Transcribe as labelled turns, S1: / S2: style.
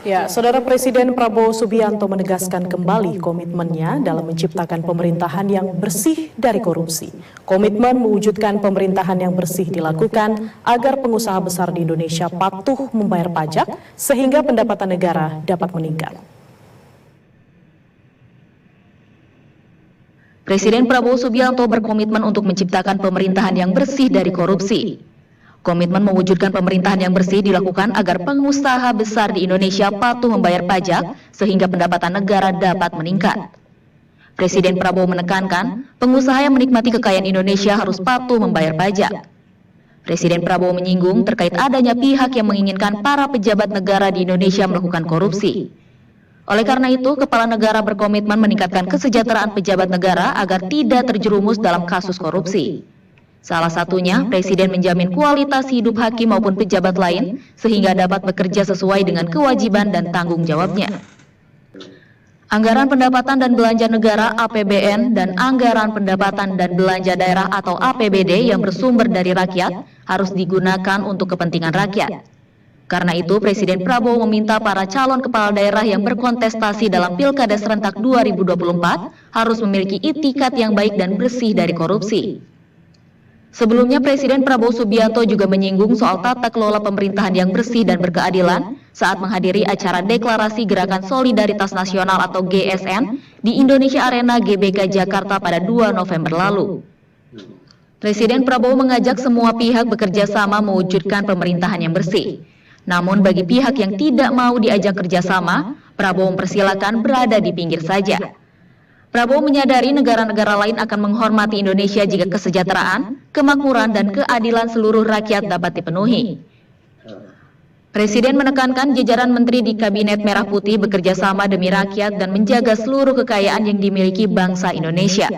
S1: Ya, Saudara Presiden Prabowo Subianto menegaskan kembali komitmennya dalam menciptakan pemerintahan yang bersih dari korupsi. Komitmen mewujudkan pemerintahan yang bersih dilakukan agar pengusaha besar di Indonesia patuh membayar pajak sehingga pendapatan negara dapat meningkat.
S2: Presiden Prabowo Subianto berkomitmen untuk menciptakan pemerintahan yang bersih dari korupsi. Komitmen mewujudkan pemerintahan yang bersih dilakukan agar pengusaha besar di Indonesia patuh membayar pajak sehingga pendapatan negara dapat meningkat. Presiden Prabowo menekankan, pengusaha yang menikmati kekayaan Indonesia harus patuh membayar pajak. Presiden Prabowo menyinggung terkait adanya pihak yang menginginkan para pejabat negara di Indonesia melakukan korupsi. Oleh karena itu, Kepala Negara berkomitmen meningkatkan kesejahteraan pejabat negara agar tidak terjerumus dalam kasus korupsi. Salah satunya, Presiden menjamin kualitas hidup hakim maupun pejabat lain sehingga dapat bekerja sesuai dengan kewajiban dan tanggung jawabnya. Anggaran pendapatan dan belanja negara (APBN) dan anggaran pendapatan dan belanja daerah atau APBD yang bersumber dari rakyat harus digunakan untuk kepentingan rakyat. Karena itu, Presiden Prabowo meminta para calon kepala daerah yang berkontestasi dalam Pilkada serentak 2024 harus memiliki itikat yang baik dan bersih dari korupsi. Sebelumnya, Presiden Prabowo Subianto juga menyinggung soal tata kelola pemerintahan yang bersih dan berkeadilan saat menghadiri acara Deklarasi Gerakan Solidaritas Nasional atau GSN di Indonesia Arena GBK Jakarta pada 2 November lalu. Presiden Prabowo mengajak semua pihak bekerja sama mewujudkan pemerintahan yang bersih. Namun bagi pihak yang tidak mau diajak kerjasama, Prabowo mempersilakan berada di pinggir saja. Prabowo menyadari negara-negara lain akan menghormati Indonesia jika kesejahteraan, kemakmuran, dan keadilan seluruh rakyat dapat dipenuhi. Presiden menekankan jajaran menteri di Kabinet Merah Putih bekerja sama demi rakyat dan menjaga seluruh kekayaan yang dimiliki bangsa Indonesia.